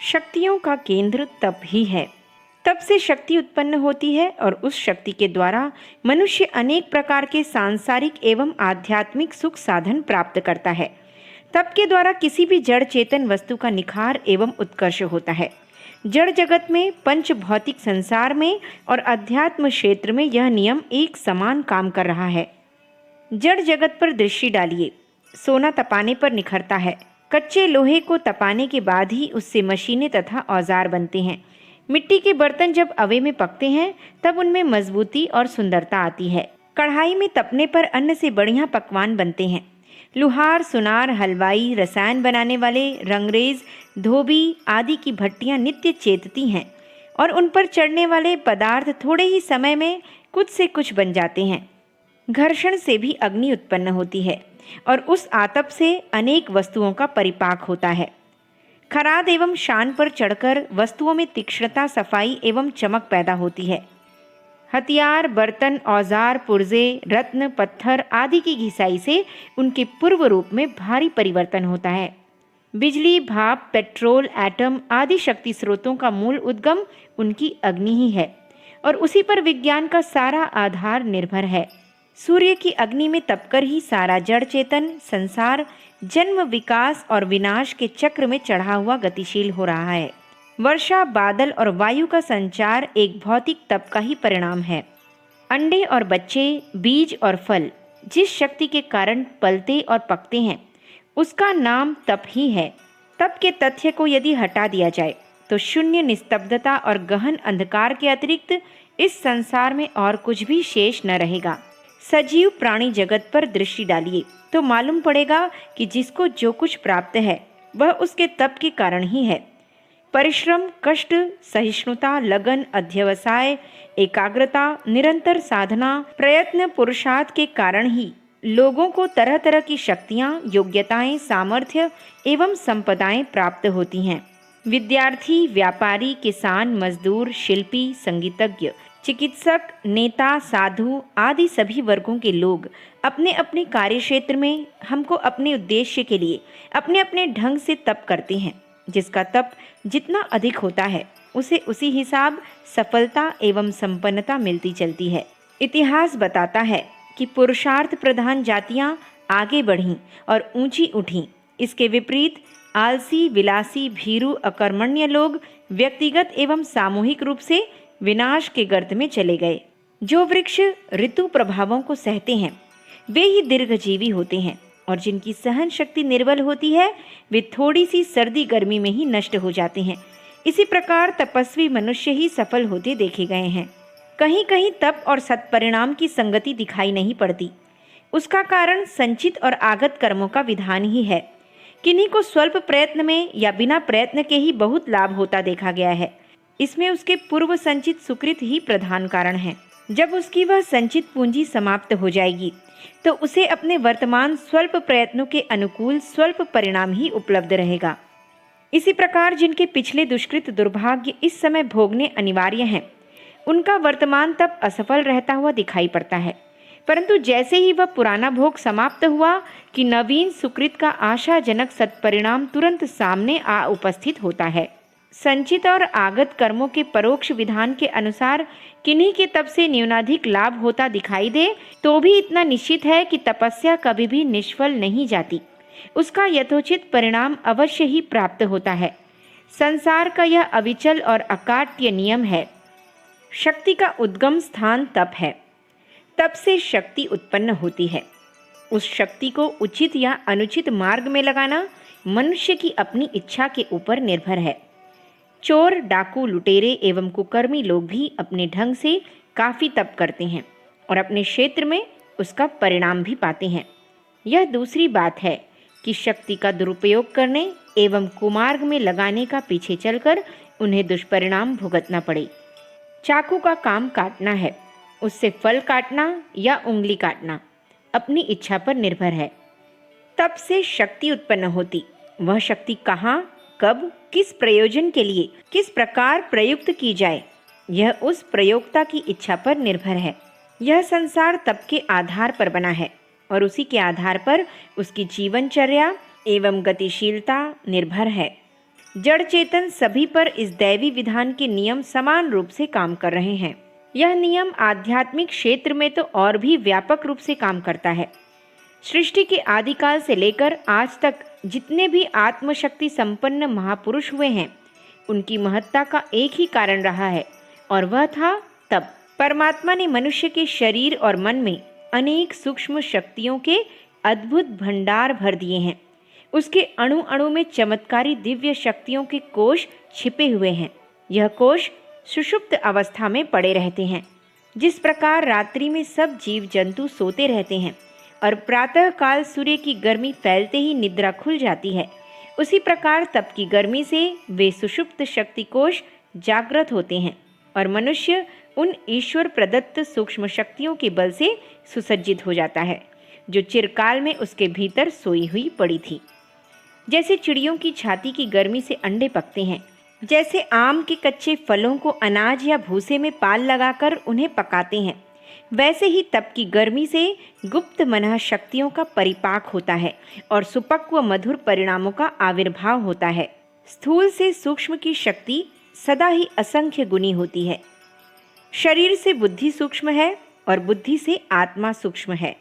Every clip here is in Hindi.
शक्तियों का केंद्र तप ही है। तप से शक्ति उत्पन्न होती है और उस शक्ति के द्वारा मनुष्य अनेक प्रकार के सांसारिक एवं आध्यात्मिक सुख साधन प्राप्त करता है। तप के द्वारा किसी भी जड़ चेतन वस्तु का निखार एवं उत्कर्ष होता है। जड़ जगत में, पंच भौतिक संसार में और अध्यात्म क्षेत्र में यह नियम एक समान काम कर रहा है। जड़ जगत पर दृष्टि डालिए। सोना तपाने पर निखरता है। कच्चे लोहे को तपाने के बाद ही उससे मशीनें तथा औजार बनते हैं। मिट्टी के बर्तन जब अवे में पकते हैं तब उनमें मजबूती और सुंदरता आती है। कढ़ाई में तपने पर अन्न से बढ़िया पकवान बनते हैं। लुहार, सुनार, हलवाई, रसायन बनाने वाले, रंगरेज, धोबी आदि की भट्टियां नित्य चेतती हैं और उन पर चढ़ने वाले पदार्थ थोड़े ही समय में कुछ से कुछ बन जाते हैं। घर्षण से भी अग्नि उत्पन्न होती है और उस आतप से अनेक वस्तुओं का परिपाक होता है। खराद एवं शान पर चढ़कर वस्तुओं में तीक्ष्णता, सफाई एवं चमक पैदा होती है। हथियार, बर्तन, औजार, पुर्जे, रत्न, पत्थर आदि की घिसाई से उनके पूर्व रूप में भारी परिवर्तन होता है। बिजली, भाप, पेट्रोल, एटम आदि शक्ति स्रोतों का मूल उद्गम उनकी अग्नि ही है और उसी पर विज्ञान का सारा आधार निर्भर है। सूर्य की अग्नि में तपकर ही सारा जड़ चेतन संसार जन्म, विकास और विनाश के चक्र में चढ़ा हुआ गतिशील हो रहा है। वर्षा, बादल और वायु का संचार एक भौतिक तप का ही परिणाम है। अंडे और बच्चे, बीज और फल जिस शक्ति के कारण पलते और पकते हैं उसका नाम तप ही है। तप के तथ्य को यदि हटा दिया जाए तो शून्य, निस्तब्धता और गहन अंधकार के अतिरिक्त इस संसार में और कुछ भी शेष न रहेगा। सजीव प्राणी जगत पर दृष्टि डालिए तो मालूम पड़ेगा कि जिसको जो कुछ प्राप्त है वह उसके तप के कारण ही है। परिश्रम, कष्ट, सहिष्णुता, लगन, अध्यवसाय, एकाग्रता, निरंतर साधना, प्रयत्न, पुरुषार्थ के कारण ही लोगों को तरह तरह की शक्तियाँ, योग्यताएं, सामर्थ्य एवं संपदाएं प्राप्त होती हैं। विद्यार्थी, व्यापारी, किसान, मजदूर, शिल्पी, संगीतज्ञ, चिकित्सक, नेता, साधु आदि सभी वर्गों के लोग अपने अपने कार्यक्षेत्र में हमको अपने उद्देश्य के लिए अपने अपने ढंग से तप करते हैं। जिसका तप जितना अधिक होता है उसे उसी हिसाब सफलता एवं संपन्नता मिलती चलती है। इतिहास बताता है कि पुरुषार्थ प्रधान जातियां आगे बढ़ीं और ऊंची उठीं। इसके विपरीत आलसी, विलासी, भीरू, अकर्मण्य लोग व्यक्तिगत एवं सामूहिक रूप से विनाश के गर्त में चले गए। जो वृक्ष ऋतु प्रभावों को सहते हैं वे ही दीर्घजीवी होते हैं और जिनकी सहन शक्ति निर्बल होती है वे थोड़ी सी सर्दी गर्मी में ही नष्ट हो जाते हैं। इसी प्रकार तपस्वी मनुष्य ही सफल होते देखे गए हैं। कहीं कहीं तप और सत्परिणाम की संगति दिखाई नहीं पड़ती। उसका कारण संचित और आगत कर्मों का विधान ही है। किन्हीं को स्वल्प प्रयत्न में या बिना प्रयत्न के ही बहुत लाभ होता देखा गया है। इसमें उसके पूर्व संचित सुकृत ही प्रधान कारण है। जब उसकी वह संचित पूंजी समाप्त हो जाएगी तो उसे अपने वर्तमान स्वल्प प्रयत्नों के अनुकूल स्वल्प परिणाम ही उपलब्ध रहेगा। इसी प्रकार जिनके पिछले दुष्कृत दुर्भाग्य इस समय भोगने अनिवार्य हैं उनका वर्तमान तप असफल रहता हुआ दिखाई पड़ता है। परंतु जैसे ही वह पुराना भोग समाप्त हुआ कि नवीन सुकृत का आशाजनक सत्परिणाम तुरंत सामने आ उपस्थित होता है। संचित और आगत कर्मों के परोक्ष विधान के अनुसार किन्हीं के तप से न्यूनाधिक लाभ होता दिखाई दे तो भी इतना निश्चित है कि तपस्या कभी भी निष्फल नहीं जाती। उसका यथोचित परिणाम अवश्य ही प्राप्त होता है। संसार का यह अविचल और अकाट्य नियम है। शक्ति का उद्गम स्थान तप है। तप से शक्ति उत्पन्न होती है। उस शक्ति को उचित या अनुचित मार्ग में लगाना मनुष्य की अपनी इच्छा के ऊपर निर्भर है। चोर, डाकू, लुटेरे एवं कुकर्मी लोग भी अपने ढंग से काफ़ी तप करते हैं और अपने क्षेत्र में उसका परिणाम भी पाते हैं। यह दूसरी बात है कि शक्ति का दुरुपयोग करने एवं कुमार्ग में लगाने का पीछे चलकर उन्हें दुष्परिणाम भुगतना पड़े। चाकू का काम काटना है, उससे फल काटना या उंगली काटना अपनी इच्छा पर निर्भर है। तप से शक्ति उत्पन्न होती, वह शक्ति कहाँ, कब, किस प्रयोजन के लिए, किस प्रकार प्रयुक्त की जाए, यह उस प्रयोक्ता की इच्छा पर निर्भर है। यह संसार तप के आधार पर बना है और उसी के आधार पर उसकी जीवनचर्या एवं गतिशीलता निर्भर है। जड़ चेतन सभी पर इस दैवी विधान के नियम समान रूप से काम कर रहे हैं। यह नियम आध्यात्मिक क्षेत्र में तो और भी व्यापक रूप से काम करता है। सृष्टि के आदिकाल से लेकर आज तक जितने भी आत्मशक्ति संपन्न महापुरुष हुए हैं, उनकी महत्ता का एक ही कारण रहा है, और वह था तप। परमात्मा ने मनुष्य के शरीर और मन में अनेक सूक्ष्म शक्तियों के अद्भुत भंडार भर दिए हैं। उसके अणु अणु में चमत्कारी दिव्य शक्तियों के कोश छिपे हुए हैं। यह कोश सुषुप्त अवस्था में पड़े रहते हैं। जिस प्रकार रात्रि में सब जीव जंतु सोते रहते हैं और प्रातः काल सूर्य की गर्मी फैलते ही निद्रा खुल जाती है, उसी प्रकार तप की गर्मी से वे सुषुप्त शक्ति कोश जागृत होते हैं और मनुष्य उन ईश्वर प्रदत्त सूक्ष्म शक्तियों के बल से सुसज्जित हो जाता है, जो चिरकाल में उसके भीतर सोई हुई पड़ी थी। जैसे चिड़ियों की छाती की गर्मी से अंडे पकते हैं, जैसे आम के कच्चे फलों को अनाज या भूसे में पाल लगाकर उन्हें पकाते हैं, वैसे ही तप की गर्मी से गुप्त मनः शक्तियों का परिपाक होता है और सुपक्व मधुर परिणामों का आविर्भाव होता है। स्थूल से सूक्ष्म की शक्ति सदा ही असंख्य गुनी होती है। शरीर से बुद्धि सूक्ष्म है और बुद्धि से आत्मा सूक्ष्म है।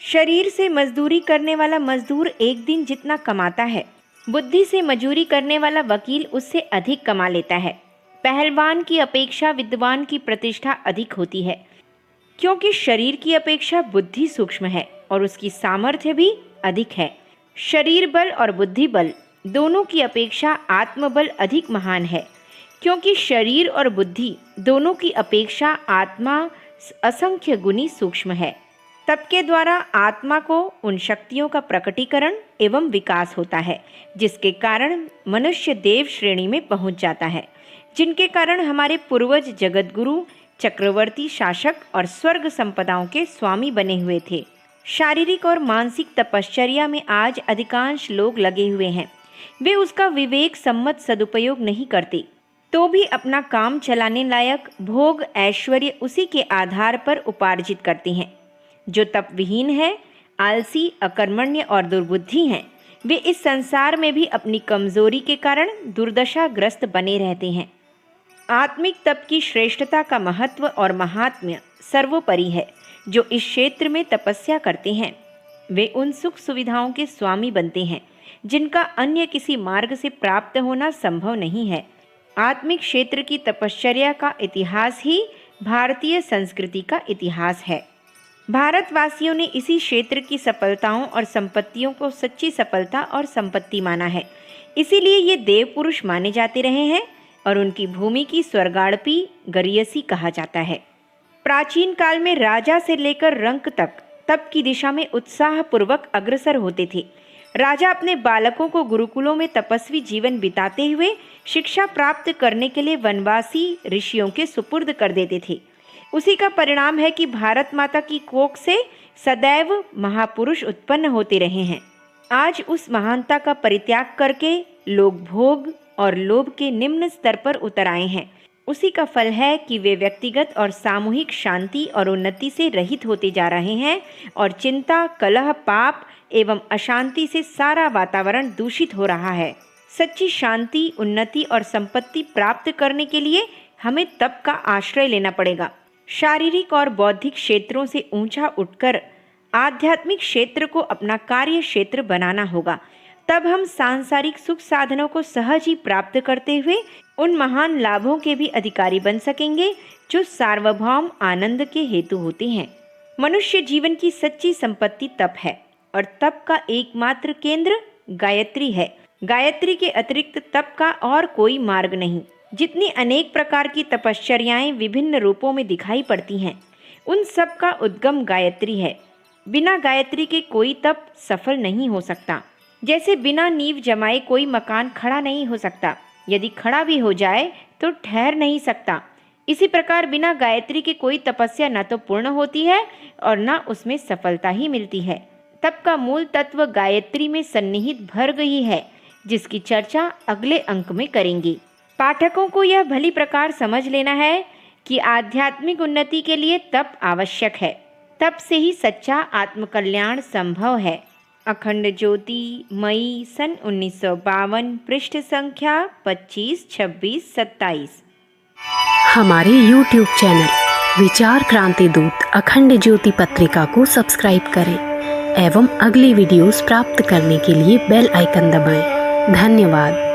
शरीर से मजदूरी करने वाला मजदूर एक दिन जितना कमाता है, बुद्धि से मजूरी करने वाला वकील उससे अधिक कमा लेता है। पहलवान की अपेक्षा विद्वान की प्रतिष्ठा अधिक होती है, क्योंकि शरीर की अपेक्षा बुद्धि सूक्ष्म है और उसकी सामर्थ्य भी अधिक है। शरीर बल और बुद्धि बल दोनों की अपेक्षा आत्मबल अधिक महान है, क्योंकि शरीर और बुद्धि दोनों की अपेक्षा आत्मा असंख्य गुनी सूक्ष्म है। तप के द्वारा आत्मा को उन शक्तियों का प्रकटीकरण एवं विकास होता है, जिसके कारण मनुष्य देव श्रेणी में पहुंच जाता है, जिनके कारण हमारे पूर्वज जगतगुरु, चक्रवर्ती शासक और स्वर्ग संपदाओं के स्वामी बने हुए थे। शारीरिक और मानसिक तपश्चर्या में आज अधिकांश लोग लगे हुए हैं। वे उसका विवेक सम्मत सदुपयोग नहीं करते, तो भी अपना काम चलाने लायक भोग ऐश्वर्य उसी के आधार पर उपार्जित करते हैं। जो तप विहीन है, आलसी, अकर्मण्य और दुर्बुद्धि हैं, वे इस संसार में भी अपनी कमजोरी के कारण दुर्दशाग्रस्त बने रहते हैं। आत्मिक तप की श्रेष्ठता का महत्व और महात्म्य सर्वोपरि है। जो इस क्षेत्र में तपस्या करते हैं, वे उन सुख सुविधाओं के स्वामी बनते हैं जिनका अन्य किसी मार्ग से प्राप्त होना संभव नहीं है। आत्मिक क्षेत्र की तपश्चर्या का इतिहास ही भारतीय संस्कृति का इतिहास है। भारतवासियों ने इसी क्षेत्र की सफलताओं और संपत्तियों को सच्ची सफलता और संपत्ति माना है। इसीलिए ये देव पुरुष माने जाते रहे हैं और उनकी भूमि की स्वर्गाड़पी गरियसी कहा जाता है। प्राचीन काल में राजा से लेकर रंक तक तप की दिशा में उत्साहपूर्वक अग्रसर होते थे। राजा अपने बालकों को गुरुकुलों में तपस्वी जीवन बिताते हुए शिक्षा प्राप्त करने के लिए वनवासी ऋषियों के सुपुर्द कर देते थे। उसी का परिणाम है कि भारत माता की कोख से सदैव महापुरुष उत्पन्न होते रहे हैं। आज उस महानता का परित्याग करके लोग भोग और लोभ के निम्न स्तर पर उतर आए हैं। उसी का फल है कि वे व्यक्तिगत और सामूहिक शांति और उन्नति से रहित होते जा रहे हैं और चिंता, कलह, पाप एवं अशांति से सारा वातावरण दूषित हो रहा है। सच्ची शांति, उन्नति और संपत्ति प्राप्त करने के लिए हमें तप का आश्रय लेना पड़ेगा। शारीरिक और बौद्धिक क्षेत्रों से ऊंचा उठकर आध्यात्मिक क्षेत्र को अपना कार्य क्षेत्र बनाना होगा। तब हम सांसारिक सुख साधनों को सहज ही प्राप्त करते हुए उन महान लाभों के भी अधिकारी बन सकेंगे जो सार्वभौम आनंद के हेतु होते हैं। मनुष्य जीवन की सच्ची संपत्ति तप है और तप का एकमात्र केंद्र गायत्री है। गायत्री के अतिरिक्त तप का और कोई मार्ग नहीं। जितनी अनेक प्रकार की तपश्चर्याएं विभिन्न रूपों में दिखाई पड़ती हैं, उन सब का उद्गम गायत्री है। बिना गायत्री के कोई तप सफल नहीं हो सकता। जैसे बिना नींव जमाए कोई मकान खड़ा नहीं हो सकता, यदि खड़ा भी हो जाए तो ठहर नहीं सकता। इसी प्रकार बिना गायत्री के कोई तपस्या न तो पूर्ण होती है और न उसमें सफलता ही मिलती है। तप का मूल तत्व गायत्री में सन्निहित भर गई है, जिसकी चर्चा अगले अंक में करेंगे। पाठकों को यह भली प्रकार समझ लेना है कि आध्यात्मिक उन्नति के लिए तप आवश्यक है। तप से ही सच्चा आत्मकल्याण संभव है। अखंड ज्योति, मई सन 1952, पृष्ठ संख्या 25, 26, 27। हमारे YouTube चैनल विचार क्रांति दूत अखंड ज्योति पत्रिका को सब्सक्राइब करें एवं अगली वीडियोस प्राप्त करने के लिए बेल आइकन दबाएं। धन्यवाद।